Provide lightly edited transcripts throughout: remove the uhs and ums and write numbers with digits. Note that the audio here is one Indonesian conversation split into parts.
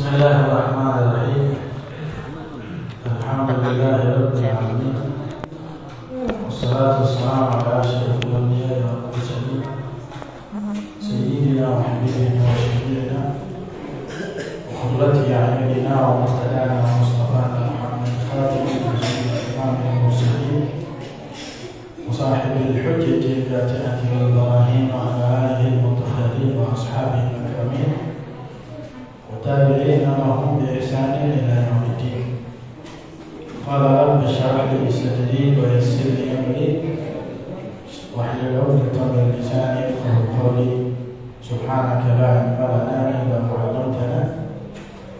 Bismillahirrahmanirrahim. Alhamdulillahirabbil alamin. Wassalatu wassalamu ala asyrofil anbiya'i wal mursalin. Sayyidina wa habibina wa syafi'ina wa qurrati a'yunina wa mustadana wa mustafana Muhammad khatimul nabiyyin imamul mursalin wa sahibil hujjati al-qati'ati wal barahin wa ala alihi al-mutahharin wa ashabihi al-akramin. Tabi'in lahum bi ihsanin ila yaumil din. Qala rabbi shrah li sadri wa yassir li amri wahlul 'uqdatam min lisani yafqahu qawli. Subhanaka la ilma lana illa ma 'allamtana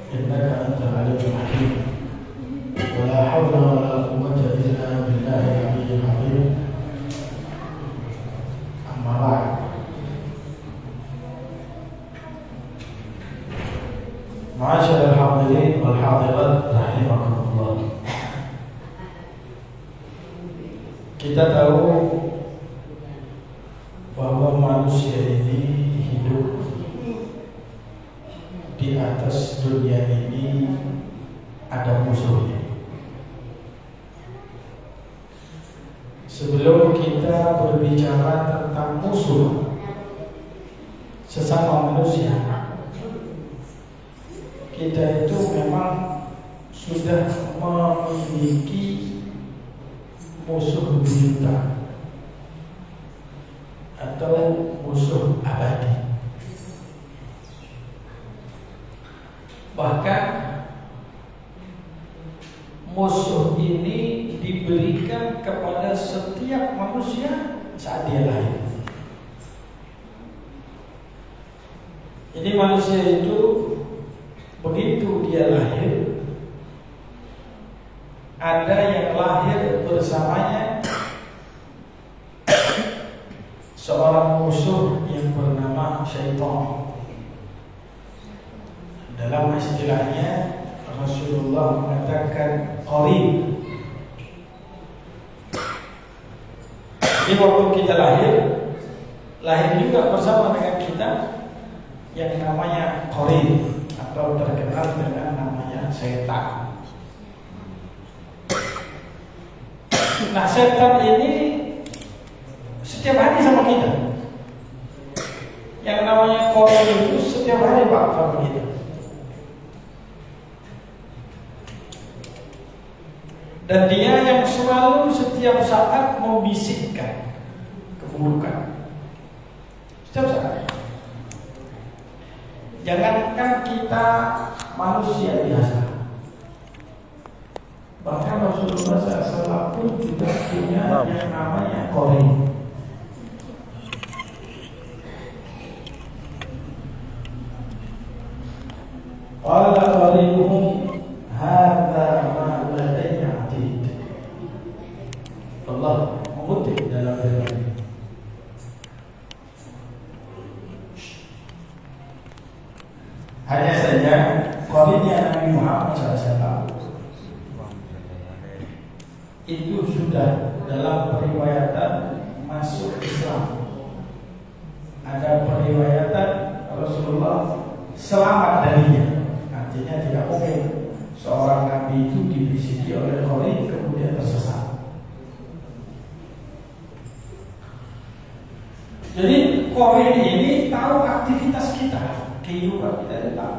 innaka antal alimul hakim. Wa la hawla wa la quwwata illa billahi al-'aliyyil 'azim. Amma ba'd. Ma'asyiral hadirin wal hadirat rahimakumullah. Kita tahu bahwa manusia ini hidup di atas dunia ini ada musuhnya. Sebelum kita berbicara tentang musuh sesama manusia, kita itu memang sudah memiliki musuh buyutan atau musuh abadi. Bahkan musuh ini diberikan kepada setiap manusia saat dia lahir. Ini manusia itu begitu dia lahir, ada yang lahir bersamanya seorang musuh yang bernama syaitan. Dalam istilahnya Rasulullah mengatakan qarin. Jadi waktu kita lahir juga bersama dengan kita yang namanya qarin, atau terkenal dengan namanya setan. Nah, setan ini setiap hari sama kita. Yang namanya qarin itu setiap hari Pak sama kita. Dan dia yang selalu setiap saat membisikkan keburukan. Setiap saat. Jangankan kita manusia biasa, bahkan Rasulullah SAW pun juga punya yang namanya qarin. Qala qarinuhum hadza ma ladayya atid. Allah mengutip dalam firman-Nya. Hanya saja qarinnya Nabi Muhammad SAW itu sudah dalam periwayatan masuk Islam. Ada periwayatan Rasulullah selamat darinya. Artinya tidak mungkin seorang Nabi itu dibisiki oleh qarin kemudian tersesat. Jadi qarin ini tahu aktivitas kita, kehidupan kita itu tahu.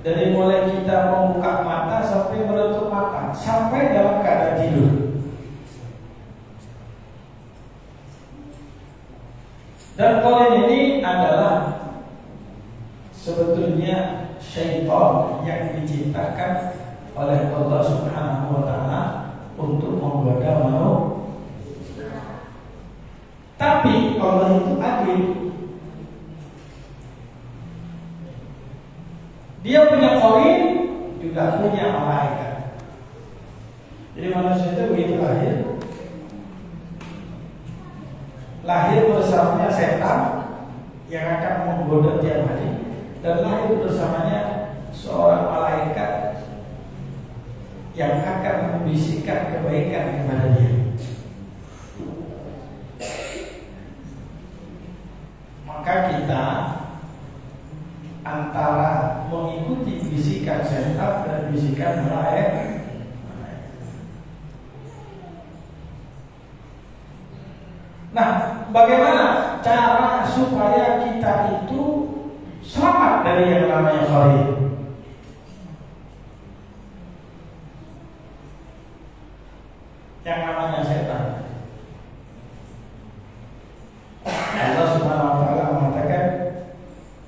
Dari mulai kita membuka mata sampai menutup mata, sampai dalam keadaan tidur. Dan qarin ini adalah sebetulnya syaitan yang diciptakan oleh Allah Subhanahu wa taala untuk menggoda manusia. Tapi Allah itu adil. Dia punya qarin, juga punya malaikat. Jadi manusia itu begitu lahir bersamanya setan yang akan menggoda tiap hari, dan lahir bersamanya seorang malaikat yang akan membisikkan kebaikan kepada dia. Maka kita antara mengikuti bisikan setan dan bisikan malaikat. Nah, bagaimana cara supaya kita itu selamat dari yang namanya qarin? Yang namanya setan. Allah Subhanahu wa taala mengatakan,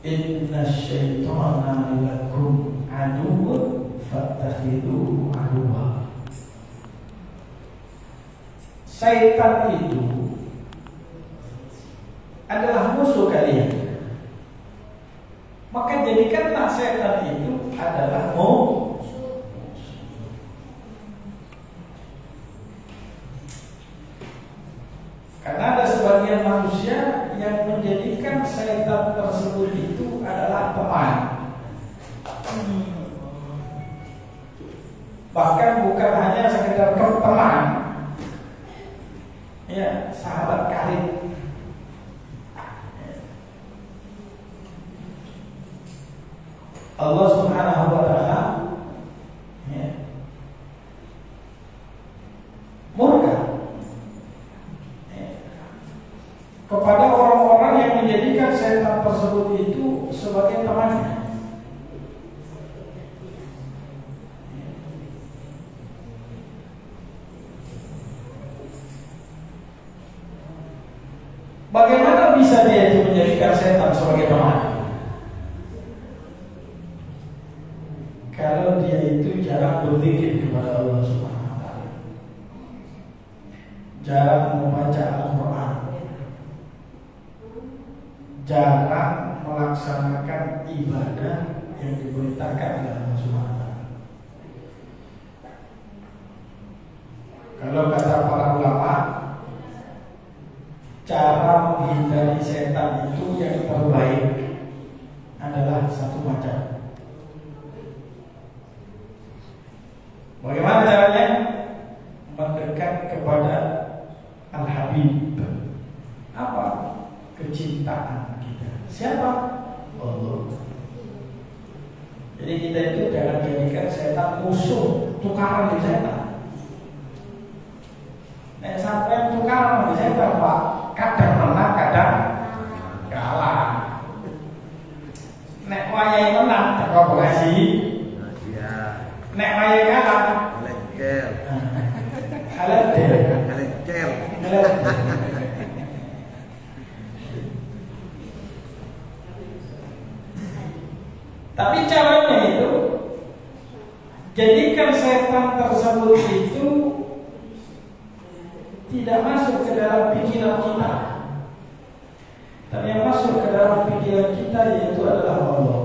"Innasyaitana lakum aduwwun fattakhidhuhu aduwwa." Syaitan itu adalah musuh kalian. Maka jadikanlah setan itu adalah musuh. Karena ada sebagian manusia yang menjadikan setan tersebut itu adalah teman. Bahkan bukan hanya sekedar teman, ya, sahabat karib. Allah Subhanahu wa taala murka kepada orang-orang yang menjadikan setan tersebut itu sebagai temannya. Bagaimana bisa dia itu menjadikan setan sebagai teman? Kalau dia itu jarang berzikir kepada Allah Subhanahu wa taala, jarang membaca Al-Qur'an, jarang melaksanakan ibadah yang diperintahkan oleh Allah Subhanahu wa taala. Kalau kata para ulama, cara menghindari setan itu yang terbaik adalah satu macam. Bagaimana caranya? Mendekat kepada Al-Habib. Apa? Kecintaan kita. Siapa? Allah. Jadi kita itu jangan jadikan setan musuh, tukaran di setan. Sampai tukaran di setan, Pak, kadang menang, kadang kalah. Nek wayahe menang, teko polisi. Nek wayahe kalah, Aleker. Tapi caranya itu jadikan setan tersebut itu tidak masuk ke dalam pikiran kita. Tapi yang masuk ke dalam pikiran kita yaitu adalah Allah.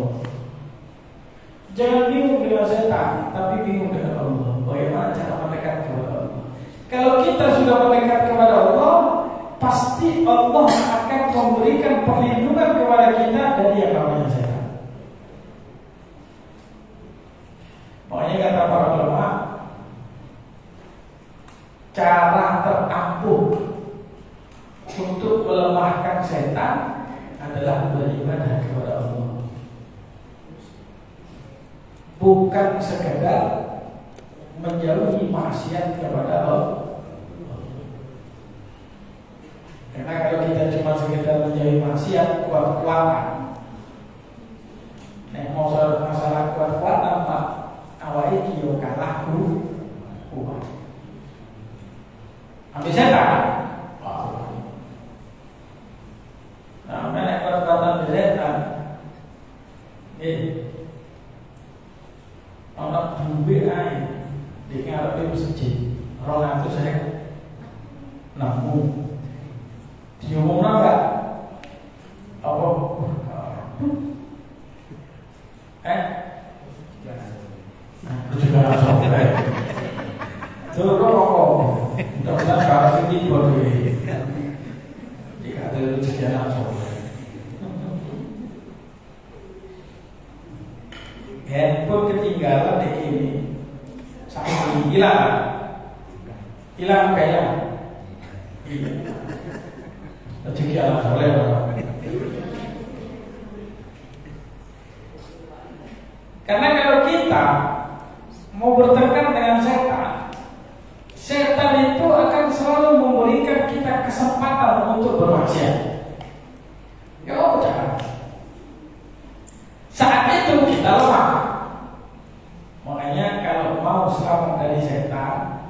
Jangan bingung dengan setan, tapi bingung dengan Allah. Bagaimana cara mendekat kepada Allah? Kalau kita sudah mendekat kepada Allah, pasti Allah akan memberikan perlindungan kepada kita dari yang namanya setan. Makanya kata para ulama, cara terampuh untuk melemahkan setan adalah beribadah kepada Allah. Bukan sekedar menjauhi maksiat kepada Allah. Karena kalau kita cuma sekedar menjauhi maksiat kuat-kuatan, mau masalah kuat-kuatan, Pak, awal iki yo kalah kuat. Ambil setan. Nah, menek kuat-kuatan setan. Ana duwe ae di ngarepe masjid 200.000 namun diumumno enggak apa juga langsung turun tidak kalau ini bodoh jika ada rezeki langsung handphone ketinggalan di ini sampai hilang kayak rezeki anak soleh. Karena kalau kita mau bertengkar dengan setan, setan itu akan selalu memberikan kita kesempatan untuk bermaksiat. Ya, jangan. Saat itu kita lemah. Makanya kalau mau selamat dari setan,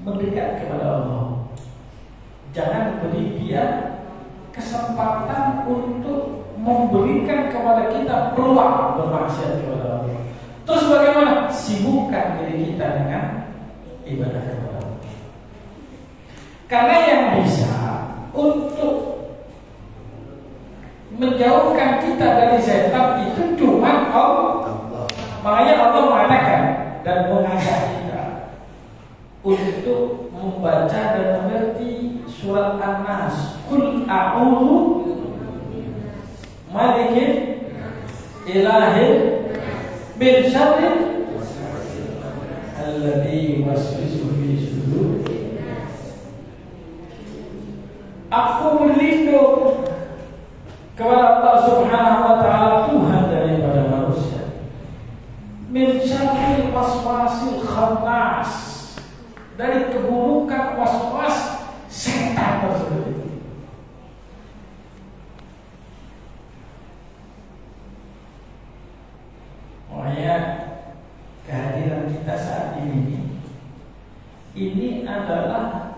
mendekat kepada Allah. Jangan beri dia kesempatan untuk memberikan kepada kita peluang bermaksiat kepada Allah. Terus bagaimana? Sibukkan diri kita dengan ibadah kepada Allah. Karena yang bisa untuk menjauhkan kita dari setan itu cuma Allah. Makanya Allah mengatakan dan mengajak kita untuk membaca dan mengerti surat An-Nas. Qul a'udzu malikin ilahil min syarri alladzi yuwaswisu fi sudur. Aku berlindung kepada Allah Subhanahu wa taala, Tuhan daripada manusia. Min syarril waswasil khannas, dari keburukan waswas setan tersebut. Makanya kehadiran kita saat ini adalah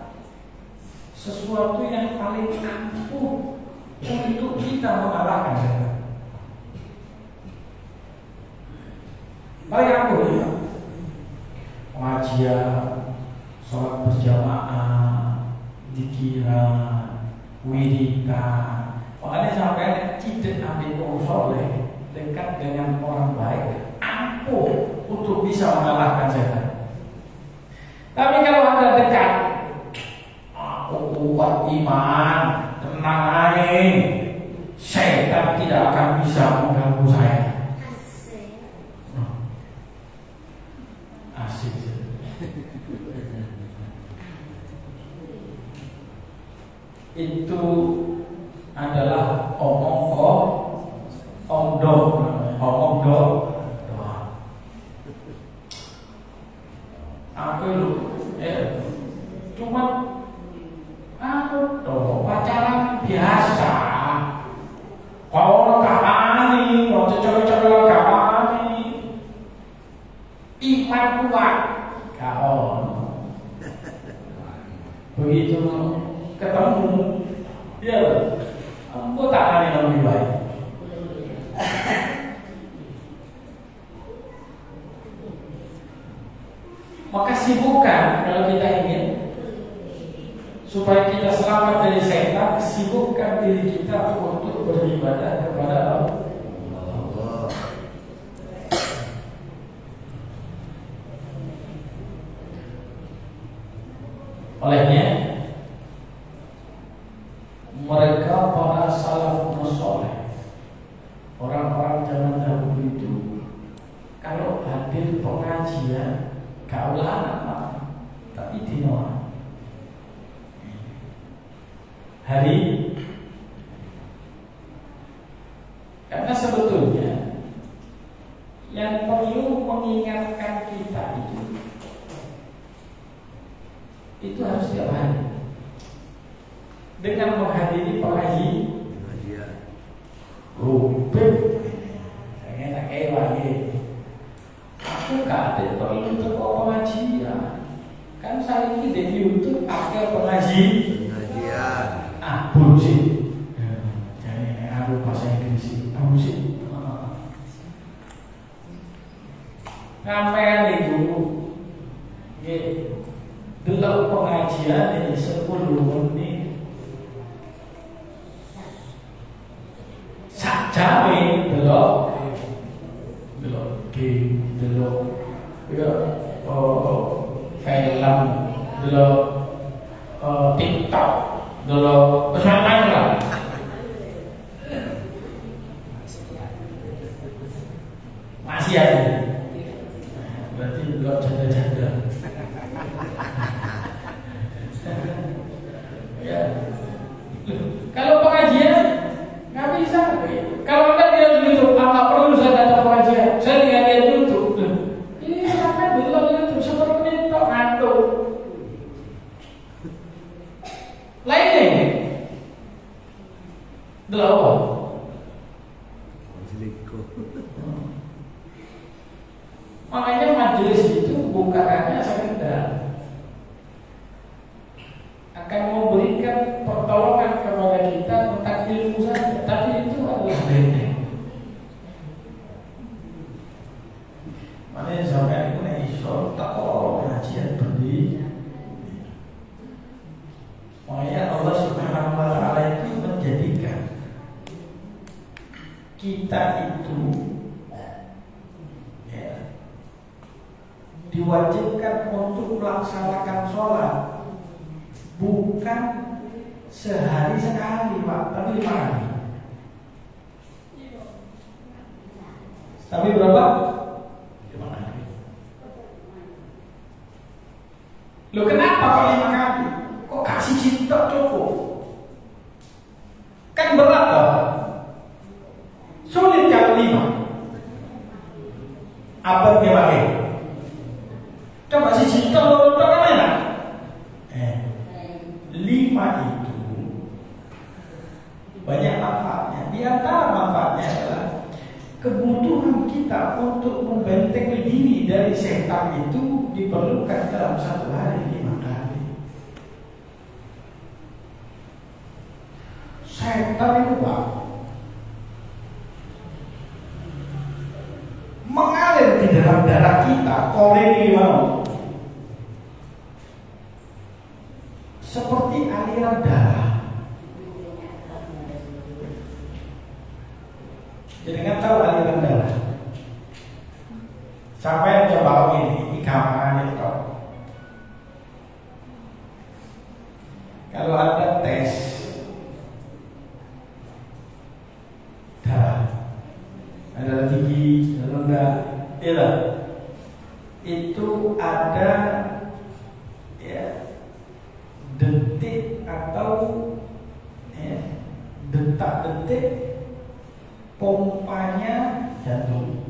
sesuatu yang paling ampuh untuk kita mengalahkan setan. Paling ampuh ya. Pengajian, sholat berjamaah, zikiran, wiridan. Makanya sampai tidak ambil orang soleh, dekat dengan orang baik, ampuh untuk bisa mengalahkan setan. Tapi kalau Anda dekat, aku kuat iman, tenang aja, setan tidak akan bisa mengganggu saya. Asik. Itu adalah omong dong. Aku lu, cuma pacaran biasa. Kalau kahani, mau cocok-cocok kahani, iman kuat, kawan. Begitu ketemu, ya, aku tak ada yang lebih baik. Maka sibukkan kalau kita ingin supaya kita selamat dari setan, sibukkan diri kita untuk beribadah kepada Allah. Olehnya mereka para salafus saleh, orang-orang zaman dahulu itu, kalau hadir pengajian kaulah anak, tapi dino hari, karena sebetulnya yang perlu mengingatkan kita itu harus setiap hari dengan menghadiri pengajian. Rupet, saya tak lagi. Aku kata perlu untuk pengajian. Kan saya ini di YouTube pakai pengajian. Bullshit. Jadi aku bahasa Inggris bullshit. Ngapain itu? Delok pengajian ini 10 menit. Sak jam delok game, delok film, delok TikTok, delok pesanan lah. Masih ada. Berarti delok janda-janda. Ya. Kalau pengajian nggak bisa. Kalau Anda lihat YouTube, nggak perlu saya datang pengajian. Saya lihat YouTube. Makanya majelis itu bukan hanya sekedar akan memberikan pertolongan kepada kita tentang ilmu saja, tapi itu adalah benteng. Makanya sampai aku nek iso tak pengajian berdiri. Makanya Allah Subhanahu wa taala itu menjadikan kita itu diwajibkan untuk melaksanakan sholat bukan sehari sekali Pak, tapi 5 hari. Tapi berapa? 5 hari. Loh kenapa kok 5 kali? Kok kasih cinta cukup? Kan berat toh. Sulit kalau 5. Apa dia pakai? Coba si cinta lo kan enak. 5 itu banyak manfaatnya. Di antara manfaatnya adalah kebutuhan kita untuk membentengi diri dari setan itu diperlukan dalam 1 hari 5 kali. Setan itu Pak mengalir di dalam darah kita, kolesterol seperti aliran darah. Jadi kan tahu aliran darah. Sampai coba ini gampang itu. Kalau ada tes darah, ada tinggi, ada rendah, itu ada detik atau detak-detik pompanya jantung.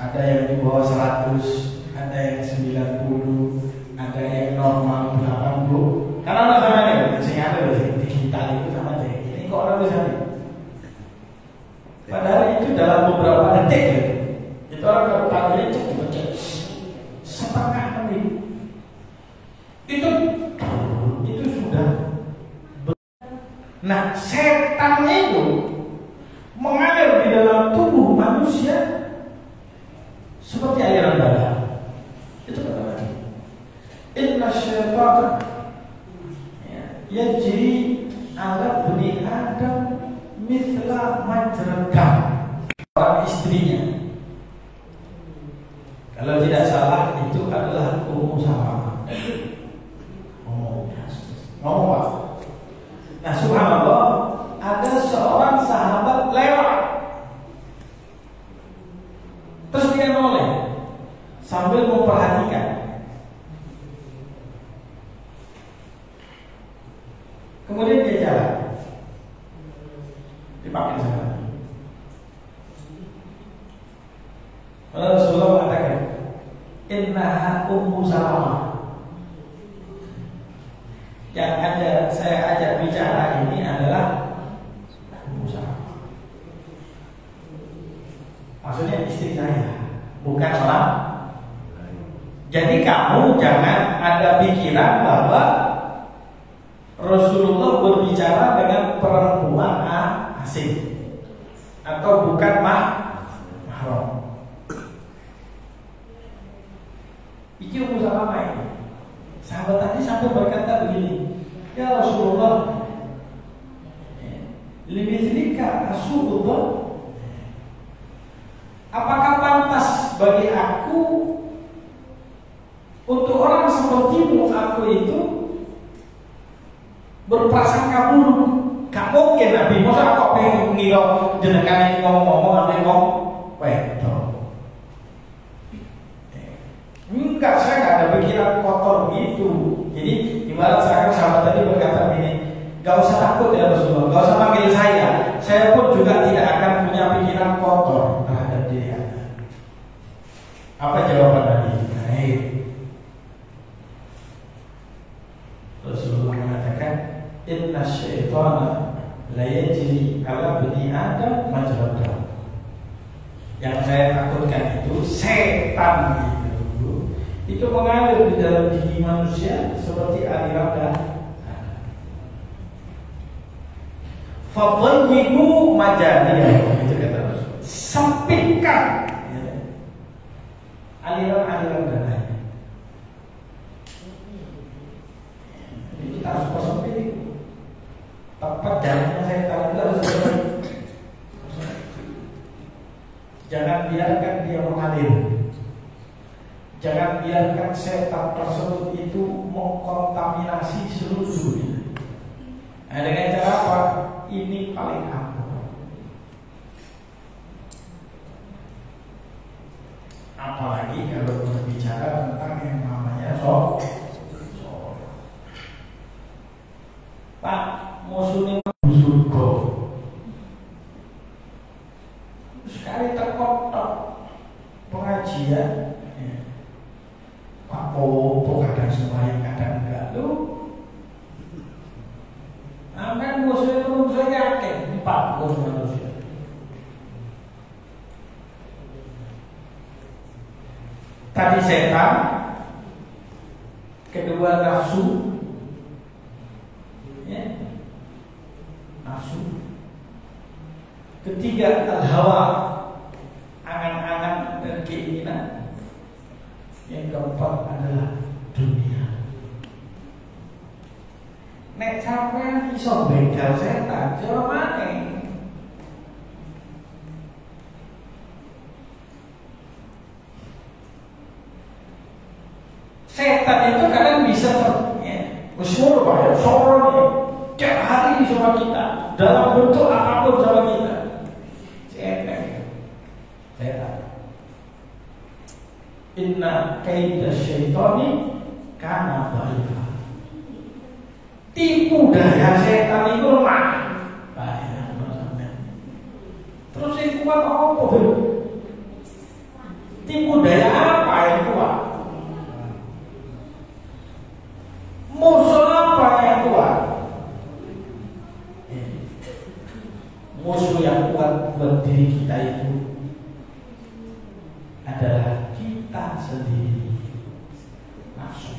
Ada yang di bawah 100, ada yang 90, ada yang normal 80. Karena ada sama nih, sing ada di digital itu sama aja. Ini kok orang bisa nih. Padahal itu dalam beberapa detik ya. Itu orang kalau tangannya cek setengah menit. Itu sudah. Nah, setan itu mengalir di dalam tubuh manusia seperti aliran darah. Itu kata lagi. Inna syaitan yajri ala bani Adam mithla majrad dam. Orang istrinya, kalau tidak salah itu adalah Ummu Salamah. Ngomong Pak. Nah subhanallah, ada seorang sahabat lewat, terus dia noleh sambil memperhatikan. Kemudian dia jalan, dipakai sana. Lalu Rasulullah mengatakan, innaha Ummu Salamah. Yang saya ajak bicara ini adalah Ummu Salamah. Maksudnya istri saya, bukan orang. Jadi kamu jangan ada pikiran bahwa Rasulullah berbicara dengan perempuan asing atau bukan mahram. Iki Ummu Salamah ini. Sahabat tadi sampai berkata begini, ya Rasulullah, limithilika Rasulullah, apakah pantas bagi aku untuk orang sepertimu aku itu berprasangka buruk? Gak mungkin Nabi, masa kok pengen ngira jenengan ini ngomong-ngomong nanti ngomong wedok. Enggak, saya nggak ada pikiran kotor begitu. Jadi ibarat saya sahabat tadi berkata begini, gak usah takut ya Rasulullah, gak usah panggil saya. Saya pun juga tidak akan punya pikiran kotor terhadap diri Anda. Apa jawaban Nabi? Baik. Rasulullah mengatakan, inna syaitana la yajri ala bani Adam majrad dam. Yang saya takutkan itu setan itu mengalir di dalam diri manusia seperti aliran darah. Fadayyiqu majaliyah, itu kata Rasul. Sempitkan aliran-aliran darahnya. Jadi kita harus persempit. Tempat jalannya setan itu harus bersempit. Jangan biarkan dia mengalir. Jangan biarkan setan tersebut itu mengkontaminasi seluruh dunia. Nah, dengan cara apa? Ini paling ampuh. Apalagi kalau berbicara tentang yang namanya sholat. Pak, musuhnya surga. Sekali terkotok pengajian, Pak Popo kadang sembahyang kadang enggak lu. Akan musuhnya manusia yakin Pak musuh manusia. Tadi setan, kedua nafsu, ya, nafsu. Ketiga al-hawa, angan-angan dan keinginan. Yang keempat adalah dunia. Nek sampean iso begal setan, jero maneh. Setan itu kadang bisa bersuara Pak ya, suaranya tiap hari sama kita dalam bentuk apapun sama kita. Setan. Inna kaida syaitani kana dha'ifa. Tipu daya setan itu lemah. Bahaya sampean. Terus yang kuat apa? Tipu daya apa yang kuat? Musuh apa yang kuat? Musuh yang kuat buat diri kita itu adalah kita sendiri, nafsu.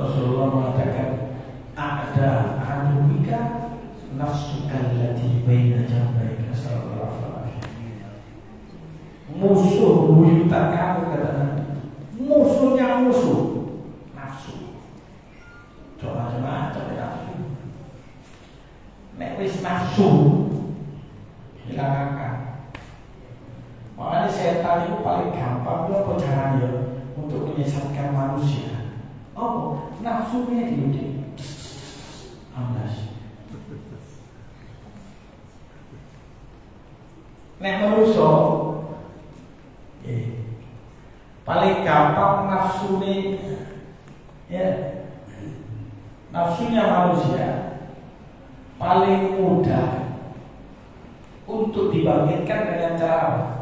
Rasulullah mengatakan, ada aduwika nafsuka allati baina jambayka sallallahu alaihi wasallam. Musuh buyutan kamu, kata Nabi. Musuhnya musuh, nafsu. Coba nafsu. Nek wis nafsu hilangkan. Makanya setan itu paling gampang apa caranya untuk menyesatkan manusia. Oh, nafsunya diudik, amblas. Nek manusia, paling gampang nafsunya, ya, nafsunya manusia paling mudah untuk dibangkitkan dengan cara apa?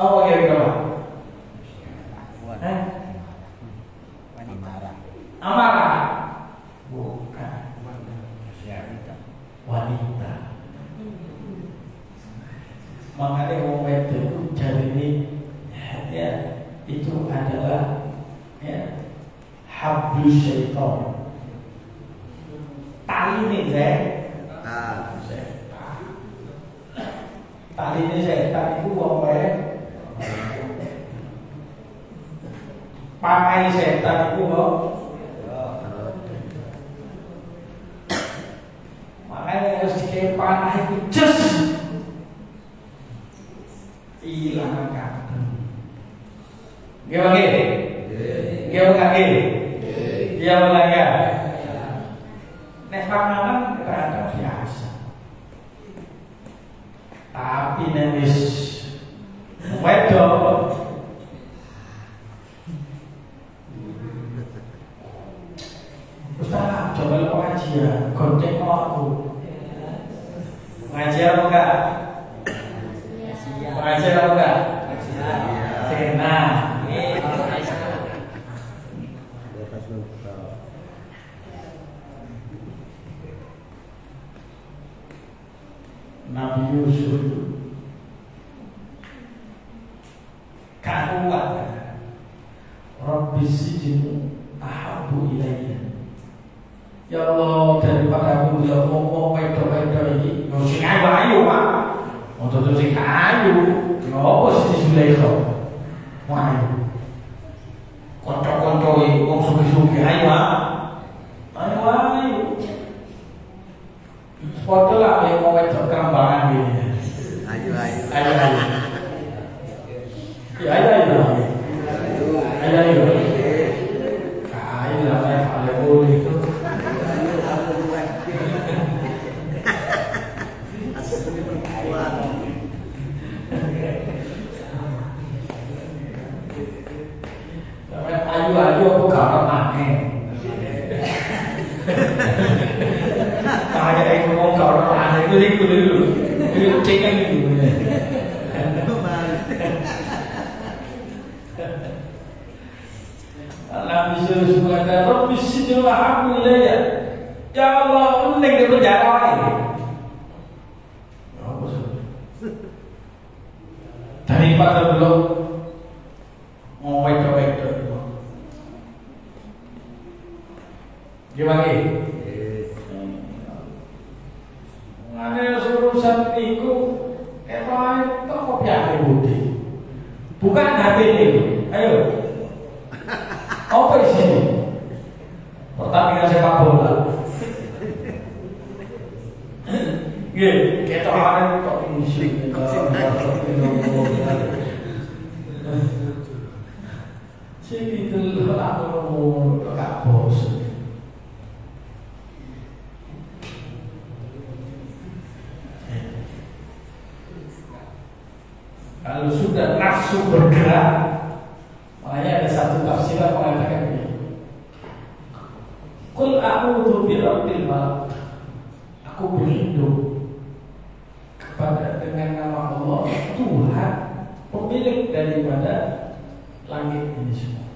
Oh ya berapa? Amarah. Bukan. Wanita. Makanya orang itu jadi ini, ya, itu adalah, ya, hablus syaitan. Tali ini tali ini setan itu pakai setan itu makanya harus dikei panah itu just hilang kan. Gimana? Dia mulai. Nek panganan kadang biasa. Tapi nenis wedok Ustaz, coba lu pengajian, gonceng aku. Pengajian apa enggak? Pengajian apa enggak? Nah, Nabi Yusuf karuan Rabbi sijinu ahabbu ilayya. Ya Allah, daripada aku ya ngomong wedok-wedok iki yo sing ayu Pak. Untuk sing ayu, ngopo sih Zulaikha? Ayu. Kanca-kanca iki wong sugih-sugih ayu, Pak. Ayu. Padha lah yang mau wedok kerambangan iki. Ayu. Ya ayu. Ayu lah saya paling boleh itu. Ayu apa gak aneh. Kayak yang ngomong gak aneh itu dulu. Itu cekan itu. Nabi Yusuf berkata, Rabbi sijnu ahabbu ilayya. Ya Allah, mending di penjara ini. Daripada belum mau wedok-wedok itu. Gimana? Mengenai urusan itu, emang itu kopi akhir budi. Bukan hati ini. Ayo. Apa isinya? Pertandingan sepak bola. Gini, kita ada kok isi. Sini dulu aku gak bos. Kalau sudah nafsu bergerak, makanya ada satu tafsiran mengatakan begini. Qul a'udzu birabbil falaq. Aku berlindung kepada dengan nama Allah, Tuhan pemilik daripada langit ini semua.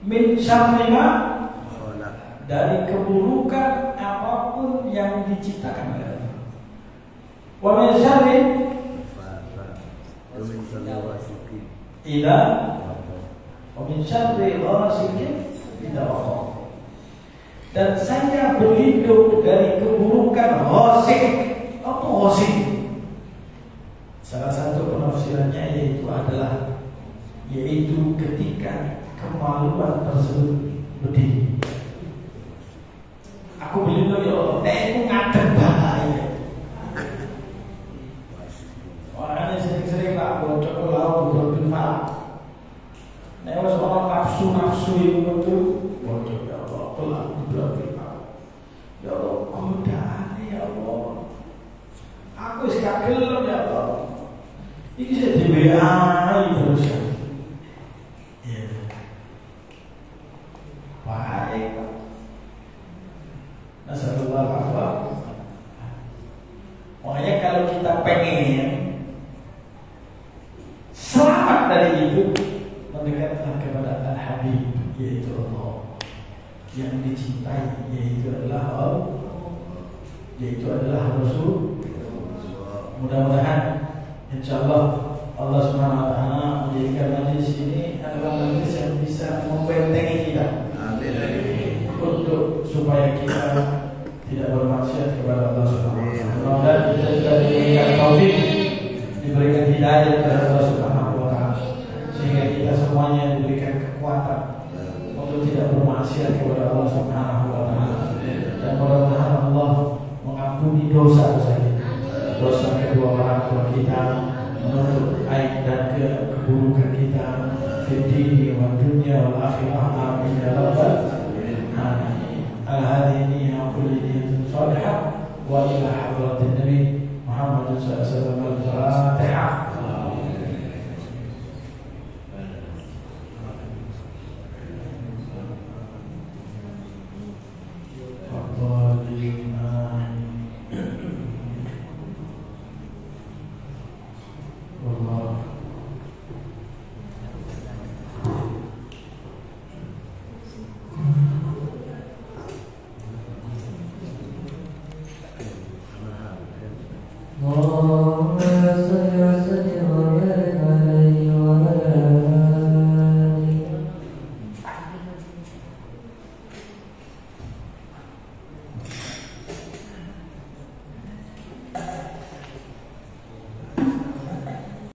Min syarri ma, dari keburukan apapun yang diciptakan oleh Allah. Wa min syarri ila wa min syarri ghasiqin idza waqab. Dan saya berlindung dari keburukan ghasiq. Apa ghasiq? Salah satu penafsirannya yaitu ketika kemaluan tersebut berdiri. Aku berlindung ya Allah, aku ngadep bahaya. Makanya sering-sering lah bocor laut berbeda falak. Nek wis ana nafsu itu bocor ya Allah, pelak berbeda. Ya Allah, godaan ya Allah. Aku wis gak gelem ya Allah. Iki sing diweani terus. Iya. Baik. Nasallallahu alaihi. Makanya kalau kita pengen selamat dari itu, mendekatlah kepada Al-Habib, yaitu Allah. Yang dicintai yaitu adalah Allah, yaitu adalah Rasul. Mudah-mudahan insyaallah Allah Subhanahu wa taala menjadikan majlis ini adalah majlis yang bisa membentengi kita. Amin. Untuk supaya kita tidak bermaksiat kepada Allah Subhanahu wa taala. Mudah-mudahan kita juga diberikan taufik, diberikan hidayah kepada Allah Subhanahu wa taala, sehingga kita semuanya diberikan kekuatan untuk tidak bermaksiat kepada Allah Subhanahu wa taala. Dan mudah-mudahan Allah mengampuni dosa-dosa kita, dosa kedua orang tua kita, menutup aib dan keburukan kita fid dini wal dunya wal akhirah. Amin ya rabbal alamin. Al-hadini ya kulli niyatin salihah wa ila